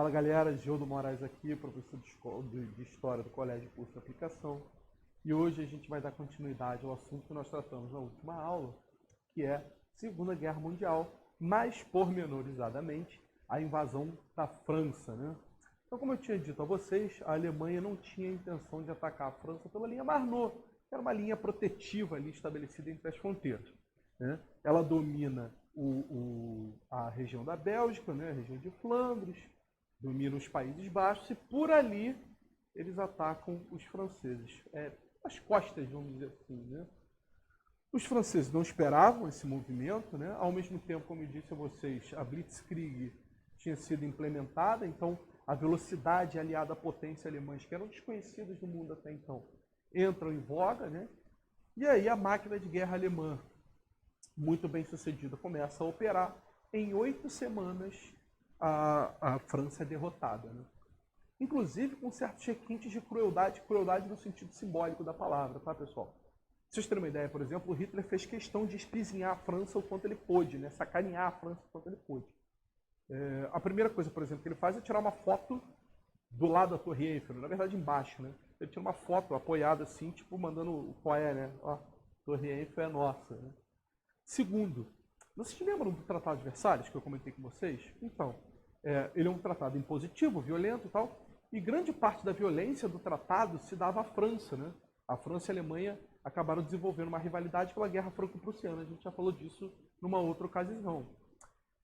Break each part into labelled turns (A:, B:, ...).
A: Fala galera, Gildo Moraes aqui, professor de História do Colégio Curso de Aplicação. E hoje a gente vai dar continuidade ao assunto que nós tratamos na última aula, que é Segunda Guerra Mundial, mais pormenorizadamente a invasão da França, né? Então, como eu tinha dito a vocês, a Alemanha não tinha intenção de atacar a França pela linha Marnot, que era uma linha protetiva ali estabelecida entre as fronteiras, né? Ela domina a região da Bélgica, né? A região de Flandres, domina os Países Baixos e por ali eles atacam os franceses. As costas, vamos dizer assim, né? Os franceses não esperavam esse movimento, né? Ao mesmo tempo, como eu disse a vocês, a Blitzkrieg tinha sido implementada, então a velocidade aliada à potência alemãs, que eram desconhecidas no mundo até então, entram em voga, né? E aí a máquina de guerra alemã, muito bem sucedida, começa a operar. Em 8 semanas, a França é derrotada, né? Inclusive com certos requintes de crueldade no sentido simbólico da palavra, tá, pessoal? Pra vocês terem uma ideia, por exemplo, o Hitler fez questão de espizinhar a França o quanto ele pôde, né? Sacanear a França o quanto ele pôde. A primeira coisa, por exemplo, que ele faz é tirar uma foto do lado da Torre Eiffel, na verdade embaixo, né? Ele tira uma foto apoiada assim, tipo mandando o poé, né? Ó, Torre Eiffel é nossa, né? Segundo, vocês lembram do Tratado de Versalhes, que eu comentei com vocês? Então, ele é um tratado impositivo, violento e tal, e grande parte da violência do tratado se dava à França, né? A França e a Alemanha acabaram desenvolvendo uma rivalidade pela Guerra Franco-Prussiana, a gente já falou disso numa outra ocasião.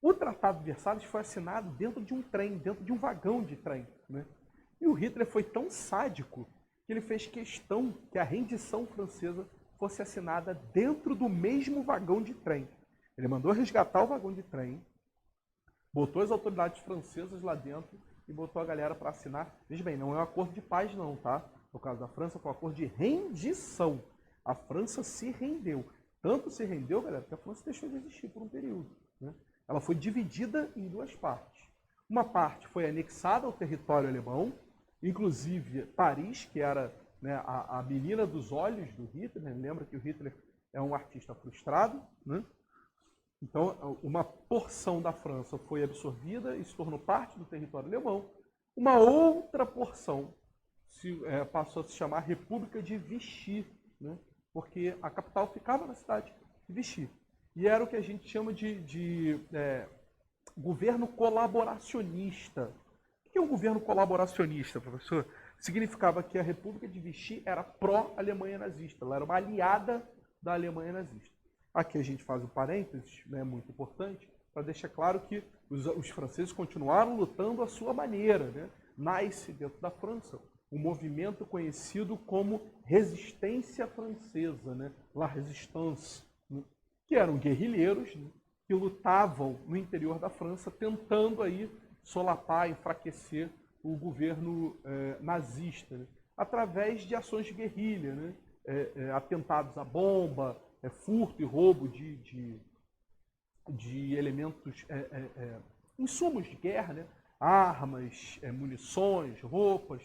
A: O Tratado de Versalhes foi assinado dentro de um trem, dentro de um vagão de trem, né? E o Hitler foi tão sádico que ele fez questão que a rendição francesa fosse assinada dentro do mesmo vagão de trem. Ele mandou resgatar o vagão de trem, botou as autoridades francesas lá dentro e botou a galera para assinar. Veja bem, não é um acordo de paz não, tá? No caso da França, foi um acordo de rendição. A França se rendeu. Tanto se rendeu, galera, que a França deixou de existir por um período, né? Ela foi dividida em duas partes. Uma parte foi anexada ao território alemão, inclusive Paris, que era, né, a menina dos olhos do Hitler. Lembra que o Hitler é um artista frustrado, né? Então, uma porção da França foi absorvida e se tornou parte do território alemão. Uma outra porção passou a se chamar República de Vichy, né? Porque a capital ficava na cidade de Vichy. E era o que a gente chama de governo colaboracionista. O que é um governo colaboracionista, professor? Significava que a República de Vichy era pró-Alemanha nazista, ela era uma aliada da Alemanha nazista. Aqui a gente faz um parênteses, né, muito importante, para deixar claro que os franceses continuaram lutando à sua maneira, né? Nasce dentro da França um movimento conhecido como Resistência Francesa, né? La Résistance, né? Que eram guerrilheiros, né, que lutavam no interior da França, tentando aí solapar, enfraquecer o governo nazista, né? Através de ações de guerrilha, né? Atentados à bomba, furto e roubo de elementos, insumos de guerra, né? Armas, munições, roupas.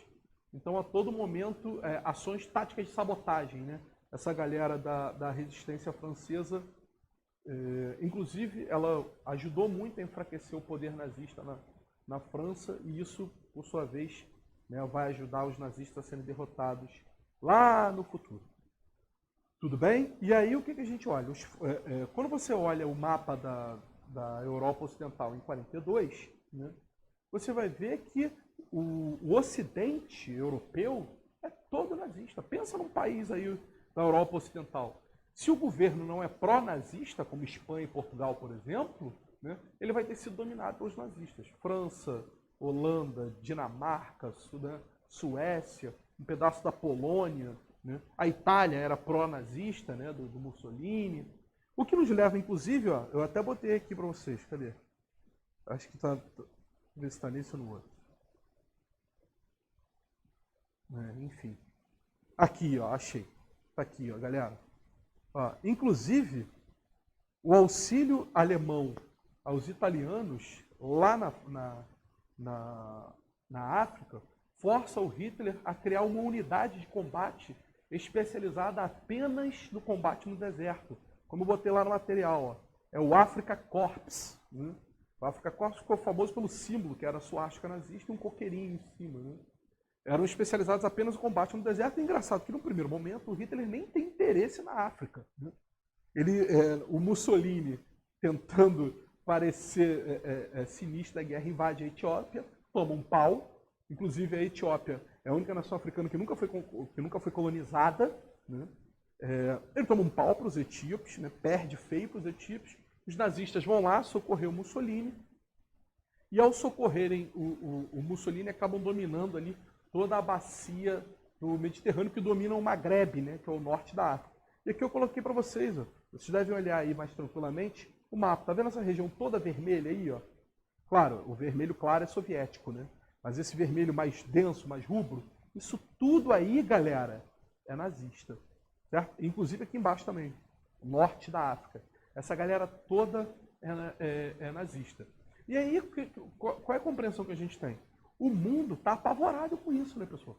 A: Então, a todo momento, ações táticas de sabotagem, né? Essa galera da resistência francesa, inclusive, ela ajudou muito a enfraquecer o poder nazista na França, e isso, por sua vez, né, vai ajudar os nazistas a serem derrotados lá no futuro. Tudo bem? E aí o que a gente olha? Quando você olha o mapa da Europa Ocidental em 42, né, você vai ver que o Ocidente europeu é todo nazista. Pensa num país aí da Europa Ocidental. Se o governo não é pró-nazista, como Espanha e Portugal, por exemplo, né, ele vai ter sido dominado pelos nazistas. França, Holanda, Dinamarca, Suécia, um pedaço da Polônia, né? A Itália era pró-nazista, né, do Mussolini. O que nos leva, inclusive, ó, eu até botei aqui para vocês, cadê? Acho que está, ver se está nesse ou no outro. Enfim. Aqui, ó, achei. Está aqui, ó, galera. Ó, inclusive, o auxílio alemão aos italianos, lá na África, força o Hitler a criar uma unidade de combate especializada apenas no combate no deserto. Como eu botei lá no material, ó, é o Africa Corps, né? O Afrika Korps ficou famoso pelo símbolo, que era a suástica nazista e um coqueirinho em cima. Né? Eram especializados apenas no combate no deserto. É engraçado que, no primeiro momento, o Hitler nem tem interesse na África. Né? O Mussolini, tentando parecer sinistro da guerra, invade a Etiópia, toma um pau. Inclusive, a Etiópia é a única nação africana que nunca foi colonizada. Né? Ele toma um pau para os etíopes, né? Perde feio para os etíopes. Os nazistas vão lá socorrer o Mussolini. E, ao socorrerem o Mussolini, acabam dominando ali toda a bacia do Mediterrâneo, que domina o Maghreb, né? Que é o norte da África. E aqui eu coloquei para vocês, ó. Vocês devem olhar aí mais tranquilamente o mapa. Tá vendo essa região toda vermelha aí, ó? Claro, o vermelho claro é soviético, né? Mas esse vermelho mais denso, mais rubro, isso tudo aí, galera, é nazista. Certo? Inclusive aqui embaixo também, norte da África. Essa galera toda é nazista. E aí, qual é a compreensão que a gente tem? O mundo está apavorado com isso, né, pessoal?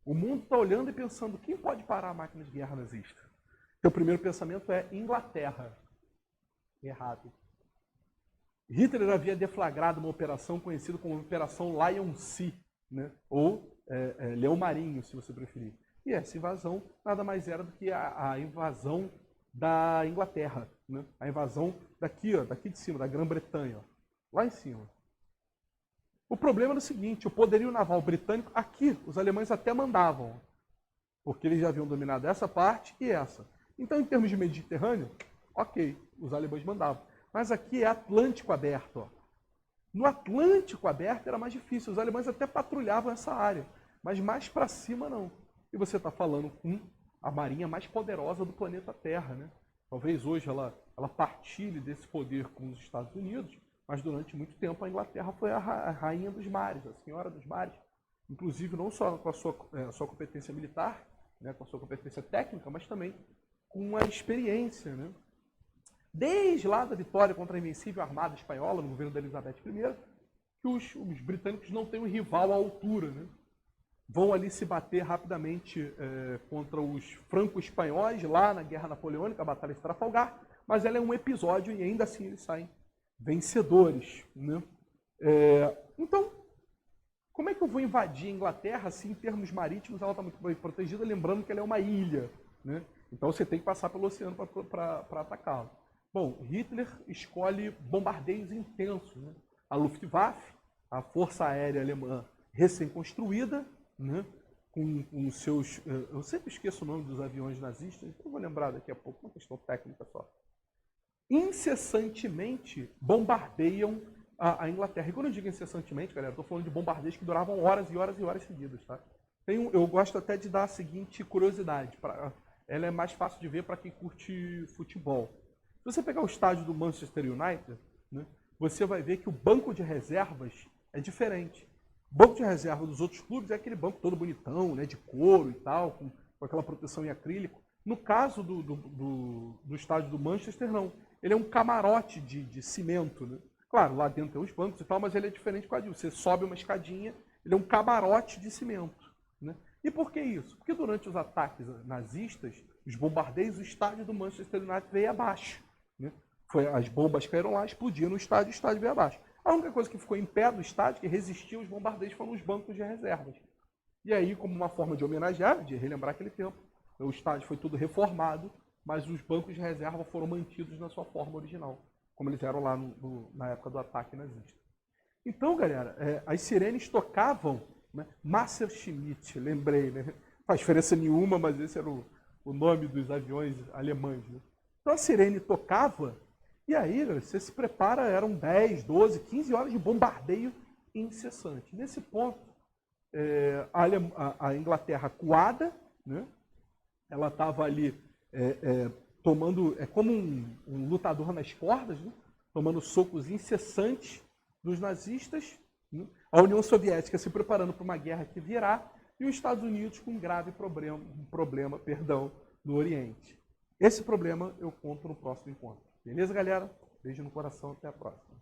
A: O mundo está olhando e pensando, quem pode parar a máquina de guerra nazista? Então, o primeiro pensamento é Inglaterra. Errado. Hitler havia deflagrado uma operação conhecida como Operação Lion Sea, né? Ou Leão Marinho, se você preferir. E essa invasão nada mais era do que a invasão da Inglaterra, né? A invasão daqui, ó, daqui de cima, da Grã-Bretanha, lá em cima. O problema era o seguinte, o poderio naval britânico, aqui os alemães até mandavam, porque eles já haviam dominado essa parte e essa. Então, em termos de Mediterrâneo, ok, os alemães mandavam. Mas aqui é Atlântico aberto. Ó. No Atlântico aberto era mais difícil, os alemães até patrulhavam essa área, mas mais para cima não. E você está falando com a marinha mais poderosa do planeta Terra, né? Talvez hoje ela partilhe desse poder com os Estados Unidos, mas durante muito tempo a Inglaterra foi a rainha dos mares, a senhora dos mares. Inclusive não só com a sua competência militar, né, com a sua competência técnica, mas também com a experiência. Né? Desde lá da vitória contra a invencível armada espanhola, no governo da Elizabeth I, que os britânicos não têm um rival à altura. Né? Vão ali se bater rapidamente contra os franco-espanhóis, lá na Guerra Napoleônica, a Batalha de Trafalgar, mas ela é um episódio e ainda assim eles saem vencedores. Né? Então, como é que eu vou invadir a Inglaterra se em termos marítimos ela está muito bem protegida, lembrando que ela é uma ilha? Né? Então você tem que passar pelo oceano para atacá-la. Bom, Hitler escolhe bombardeios intensos. Né? A Luftwaffe, a Força Aérea Alemã recém-construída, né? com seus... Eu sempre esqueço o nome dos aviões nazistas, então eu vou lembrar daqui a pouco, uma questão técnica só. Incessantemente bombardeiam a Inglaterra. E quando eu digo incessantemente, galera, estou falando de bombardeios que duravam horas e horas e horas seguidas. Tá? Eu gosto até de dar a seguinte curiosidade. Ela é mais fácil de ver para quem curte futebol. Se você pegar o estádio do Manchester United, né, você vai ver que o banco de reservas é diferente. O banco de reserva dos outros clubes é aquele banco todo bonitão, né, de couro e tal, com aquela proteção em acrílico. No caso do estádio do Manchester, não. Ele é um camarote de cimento. Né? Claro, lá dentro tem os bancos e tal, mas ele é diferente com a Você sobe uma escadinha, ele é um camarote de cimento. Né? E por que isso? Porque durante os ataques nazistas, os bombardeios, o estádio do Manchester United veio abaixo. Né? As bombas caíram lá, explodiram no estádio, o estádio veio abaixo. A única coisa que ficou em pé do estádio, que resistia aos bombardeios, foram os bancos de reservas. E aí, como uma forma de homenagear, de relembrar aquele tempo, o estádio foi tudo reformado, mas os bancos de reserva foram mantidos na sua forma original, como eles eram lá na época do ataque nazista. Então, galera, as sirenes tocavam, né? Messerschmitt, lembrei, né? Não faz diferença nenhuma, mas esse era o nome dos aviões alemães. Né? Então a sirene tocava, e aí você se prepara, eram 10, 12, 15 horas de bombardeio incessante. Nesse ponto, a Inglaterra acuada, né? Ela estava ali tomando, como um lutador nas cordas, né? Tomando socos incessantes dos nazistas, né? A União Soviética se preparando para uma guerra que virá, e os Estados Unidos com um grave problema no Oriente. Esse problema eu conto no próximo encontro. Beleza, galera? Beijo no coração, até a próxima.